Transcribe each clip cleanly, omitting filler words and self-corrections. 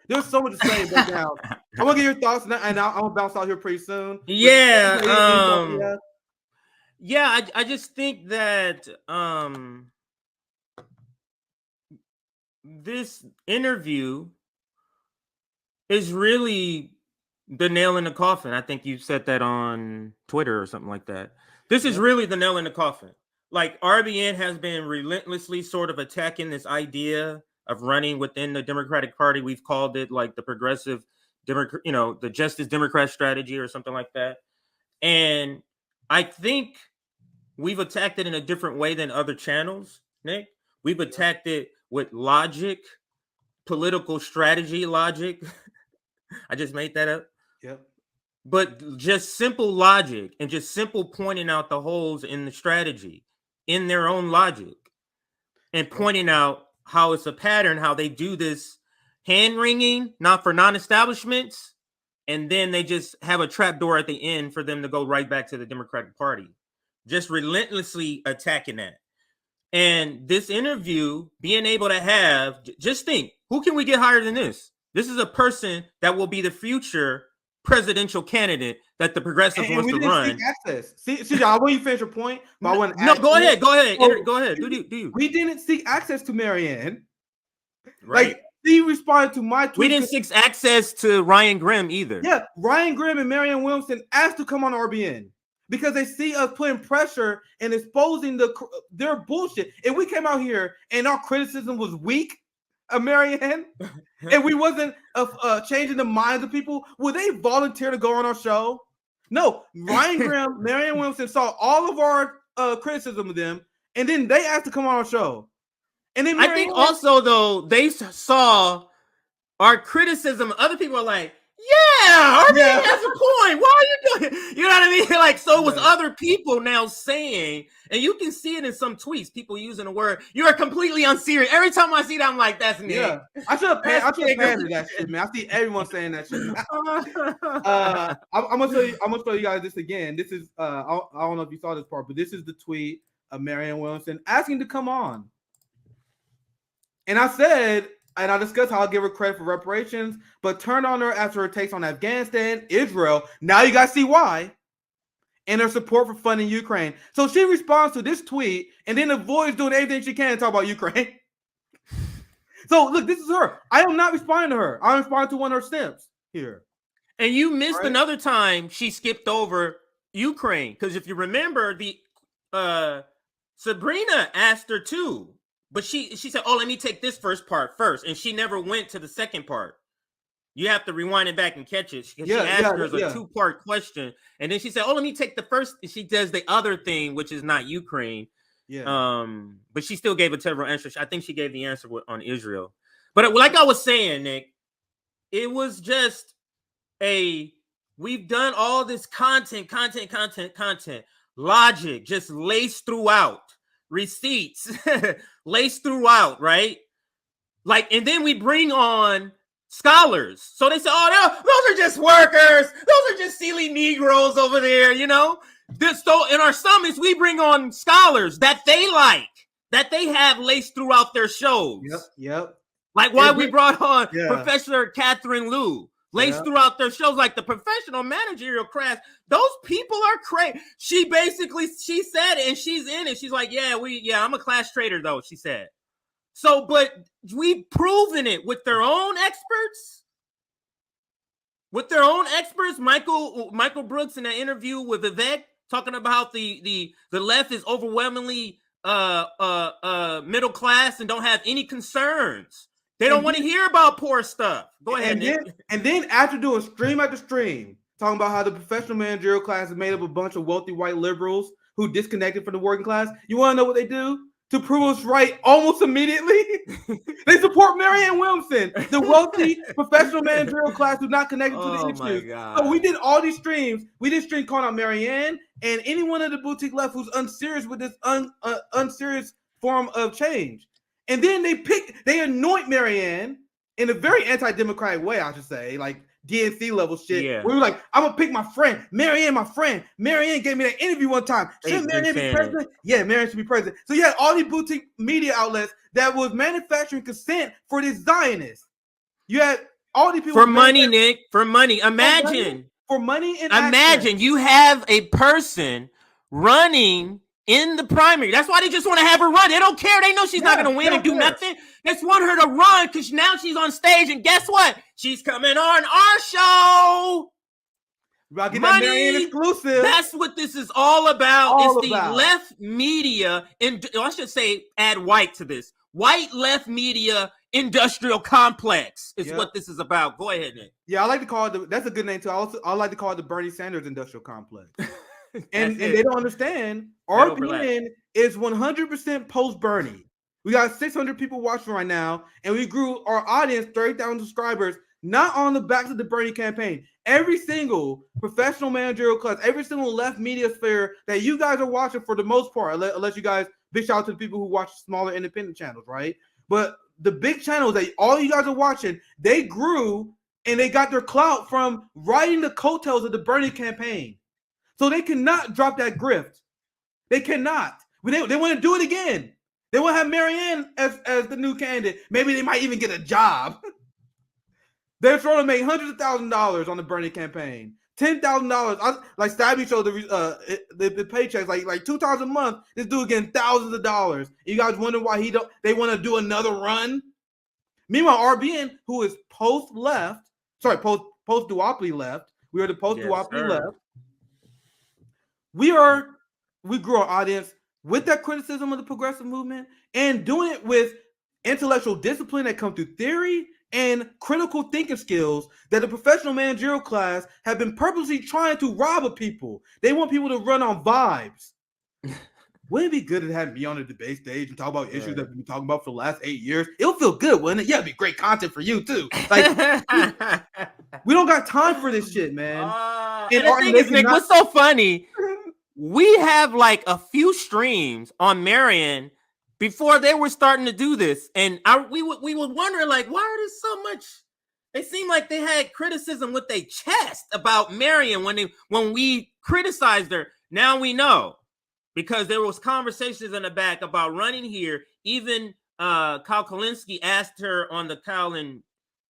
There's so much to say about now. I want to get your thoughts, and I'm gonna bounce out here pretty soon. Yeah. Yeah, I just think that this interview is really the nail in the coffin. I think you said that on Twitter or something like that. This is really the nail in the coffin. Like, RBN has been relentlessly sort of attacking this idea of running within the Democratic Party. We've called it like the progressive Democrat, the Justice Democrat strategy or something like that. And I think we've attacked it in a different way than other channels, Nick. We've attacked it with logic, political strategy logic. I just made that up. Yep. But just simple logic and just simple pointing out the holes in the strategy, in their own logic, and pointing out how it's a pattern, how they do this hand-wringing, not for non-establishments, and then they just have a trapdoor at the end for them to go right back to the Democratic Party. Just relentlessly attacking that. And this interview, being able to have, just think, who can we get higher than this? This is a person that will be the future presidential candidate that the progressives wants to run. Seek access. See, I want you to finish your point, but I want to go ahead. Go ahead. Do you? We didn't seek access to Marianne. Right. Like, she responded to my tweet. We didn't seek access to Ryan Grimm either. Yeah, Ryan Grimm and Marianne Williamson asked to come on RBN because they see us putting pressure and exposing their bullshit. And we came out here and our criticism was weak of Marianne, and we wasn't changing the minds of people. Would they volunteer to go on our show? No. Ryan Grimm, Marianne Williamson saw all of our criticism of them, and then they asked to come on our show. And then I think also, though, they saw our criticism. Other people are like, yeah, RBN has a point. Why are you doing it? You know what I mean? Like, so it was other people now saying, and you can see it in some tweets, people using the word, you are completely unserious. Every time I see that, I'm like, that's Nick. Yeah. I should have panned that shit, man. I see everyone saying that shit. I'm gonna show you guys this again. This is I don't know if you saw this part, but this is the tweet of Marianne Williamson asking to come on. And I said, and I discussed how I'll give her credit for reparations, but turned on her after her takes on Afghanistan, Israel. Now you guys see why. And her support for funding Ukraine. So she responds to this tweet and then avoids doing everything she can to talk about Ukraine. So look, this is her. I am not responding to her. I'm responding to one of her snips here. And you missed another time she skipped over Ukraine. Because if you remember, Sabrina asked her too. But she said, oh, let me take this first part first. And she never went to the second part. You have to rewind it back and catch it. She asked her as a two-part question. And then she said, oh, let me take the first. And she does the other thing, which is not Ukraine. Yeah. But she still gave a terrible answer. I think she gave the answer on Israel. But like I was saying, Nick, it was just we've done all this content, logic, just laced throughout. Receipts laced throughout, right? Like, and then we bring on scholars. So they say, oh, those are just workers. Those are just silly Negroes over there, So in our summits, we bring on scholars that they like, that they have laced throughout their shows. Yep. Like why we brought on Professor Catherine Liu. Laced throughout their shows, like the professional managerial craft. Those people are crazy. She said it, and she's in it. She's like, I'm a class traitor, though, she said. So, but we've proven it with their own experts. Michael Brooks in that interview with Vivek talking about the left is overwhelmingly middle class and don't have any concerns. They don't want to hear about poor stuff. Go ahead, Nick. And then after doing stream after stream, talking about how the professional managerial class is made up of a bunch of wealthy white liberals who disconnected from the working class, you want to know what they do? To prove us right almost immediately, they support Marianne Williamson, the wealthy professional managerial class who's not connected to the issues. So we did all these streams. We did stream calling out Marianne and anyone in the boutique left who's unserious with this unserious form of change. And then they anoint Marianne in a very anti-democratic way, I should say, like DNC level shit. Yeah. We were like, I'm gonna pick my friend, Marianne, my friend. Marianne gave me that interview one time. Should Marianne be president? Yeah, Marianne should be president. So you had all these boutique media outlets that was manufacturing consent for this Zionist. You had All these people for money, Nick. For money. Imagine for money and imagine access. you have a person running in the primary. That's why they just want to have her run. They don't care. They know she's not going to win and do nothing. They just want her to run because now she's on stage. And guess what? She's coming on our show. About to get that Marianne exclusive. That's what this is all about. It's the left media, and I should say add white to this. White left media industrial complex is what this is about. Go ahead, Nick. Yeah, I like to call it that's a good name too. I like to call it the Bernie Sanders industrial complex. and they don't understand. RBN is 100% post Bernie. We got 600 people watching right now, and we grew our audience 30,000 subscribers, not on the backs of the Bernie campaign. Every single professional managerial class, every single left media sphere that you guys are watching, for the most part, unless you guys, big shout out to the people who watch smaller independent channels, right? But the big channels that all you guys are watching, they grew and they got their clout from riding the coattails of the Bernie campaign. So they cannot drop that grift. They cannot. They want to do it again. They want to have Marianne as the new candidate. Maybe they might even get a job. They're trying to make hundreds of $1,000s on the Bernie campaign. $10,000. Like Stabby showed the paychecks like 2,000 a month. This dude getting thousands of dollars. You guys wonder why they want to do another run? Meanwhile, RBN, who is post duopoly left. We are the post duopoly left. We grew our audience with that criticism of the progressive movement and doing it with intellectual discipline that comes through theory and critical thinking skills that the professional managerial class have been purposely trying to rob of people. They want people to run on vibes. Wouldn't it be good to have me on the debate stage and talk about issues that we've been talking about for the last 8 years? It'll feel good, wouldn't it? Yeah, it'd be great content for you too. Like, we don't got time for this shit, man. And the thing is, Nick, what's so funny? We have like a few streams on Marianne before they were starting to do this, and we were wondering, like, why are there so much? They seemed like they had criticism with their chest about Marianne when we criticized her. Now we know, because there was conversations in the back about running here. Even Kyle Kalinske asked her on the Kyle and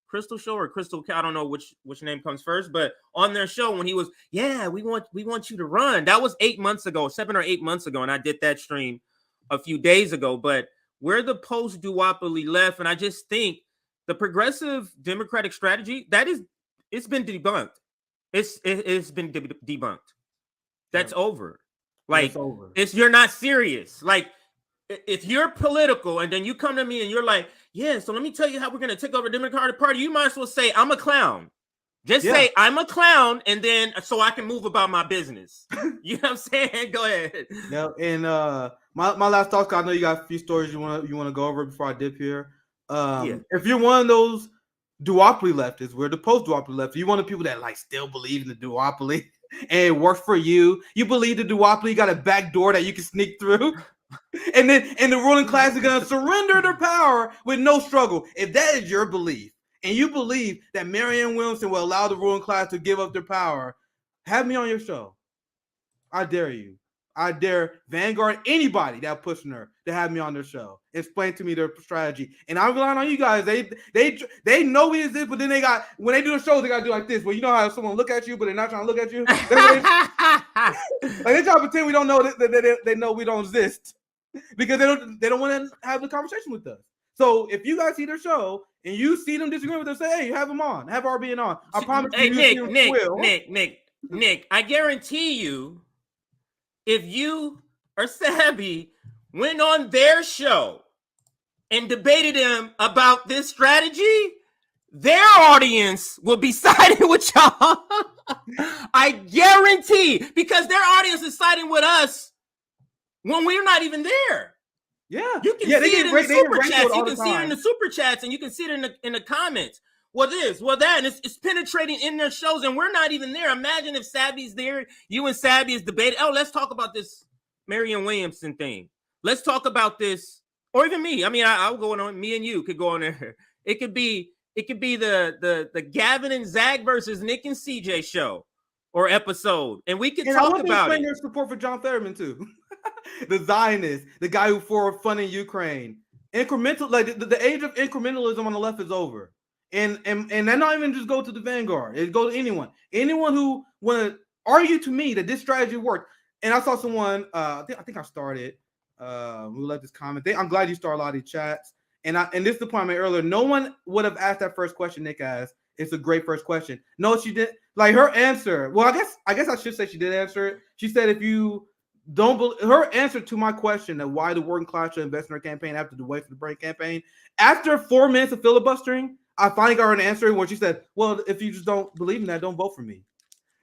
Crystal show, or Crystal, I don't know which name comes first, but on their show when he was, we want you to run. That was 8 months ago, 7 or 8 months ago, and I did that stream a few days ago. But we're the post duopoly left, and I just think the progressive Democratic strategy it's been debunked. It's been debunked. That's over. Like, it's over. You're not serious. Like, if you're political and then you come to me and you're like, so let me tell you how we're going to take over the Democratic Party, you might as well say, I'm a clown. Just say, I'm a clown, and then so I can move about my business. You know what I'm saying? Go ahead. Yeah, and my last thoughts, I know you got a few stories you want to go over before I dip here. If you're one of those duopoly leftists, we're the post-duopoly leftists, you want the people that like still believe in the duopoly and it works for you. You believe the duopoly got a back door that you can sneak through. And the ruling class is going to surrender their power with no struggle. If that is your belief, and you believe that Marianne Williamson will allow the ruling class to give up their power, have me on your show. I dare you. I dare Vanguard, anybody that pushing her, to have me on their show. Explain to me their strategy. And I'm relying on you guys. They know we exist, but then when they do the shows, they got to do like this. Well, you know how someone look at you, but they're not trying to look at you? Like they try to pretend we don't know that they know we don't exist. Because they don't want to have the conversation with us. So if you guys see their show and you see them disagreeing with them, say, hey, have them on. Have RBN on. I promise you. Nick, I guarantee you, if you or Sabby went on their show and debated them about this strategy, their audience will be siding with y'all. I guarantee, because their audience is siding with us when we're not even there. Yeah, you can see it in the super chats. You can see it in the super chats, and you can see it in the comments. Well, this, well, that, and it's penetrating in their shows, and we're not even there. Imagine if Sabby's there, you and Sabby is debating. Oh, let's talk about this Marianne Williamson thing. Let's talk about this, or even me. I mean, I'll go on. Me and you could go on there. It could be the Gavin and Zach versus Nick and CJ show or episode, and we could talk about it. Their support for John Fetterman too. The Zionist, the guy who for fun in Ukraine. Incremental, like the age of incrementalism on the left is over. And that not even just go to the Vanguard. It go to anyone who want to argue to me that this strategy worked. And I saw someone. I think I started. Who left this comment? I'm glad you started a lot of these chats. And this is the point I made earlier. No one would have asked that first question Nick asked. It's a great first question. No, she didn't. Like her answer. Well, I guess I should say she did answer it. She said if you don't her answer to my question that why the working class should invest in her campaign after the Wait for the Brain campaign, after 4 minutes of filibustering, I finally got her an answer where she said, well, if you just don't believe in that, don't vote for me.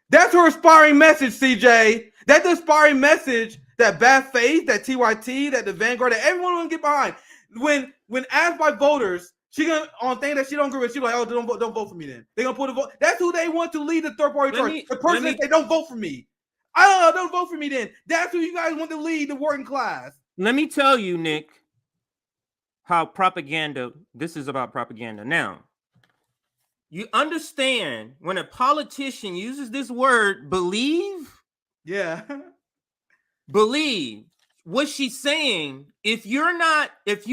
That's her aspiring message, CJ. That's the aspiring message that Bad Faith, that TYT, that the Vanguard, that everyone will get behind. When asked by voters, she gonna on thing that she don't agree with, she like, oh, don't vote for me then. They gonna put a vote. That's who they want to lead the third party charge. The person that say don't vote for me. Don't vote for me then. That's who you guys want to lead the working class. Let me tell you, Nick, how propaganda, this is about propaganda. Now, you understand when a politician uses this word, believe? Yeah. Believe. What she's saying, if you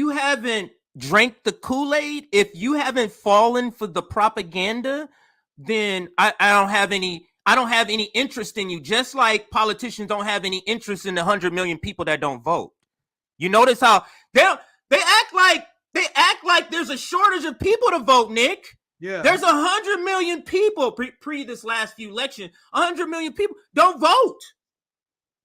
haven't drank the Kool-Aid, if you haven't fallen for the propaganda, then I don't have any interest in you. Just like politicians don't have any interest in the 100 million people that don't vote. You notice how they act like there's a shortage of people to vote, Nick. Yeah. There's 100 million people pre this last few election. 100 million people don't vote.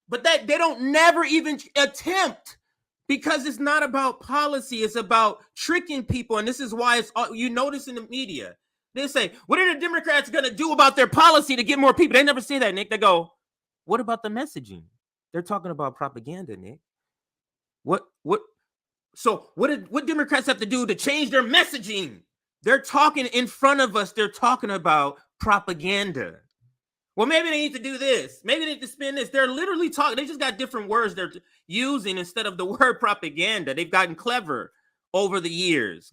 But that they don't never even attempt, because it's not about policy. It's about tricking people. And this is why it's you notice in the media. They say, what are the Democrats going to do about their policy to get more people? They never say that, Nick. They go, what about the messaging? They're talking about propaganda, Nick. So what Democrats have to do to change their messaging? They're talking in front of us. They're talking about propaganda. Well, maybe they need to do this. Maybe they need to spin this. They're literally talking. They just got different words they're using instead of the word propaganda. They've gotten clever over the years.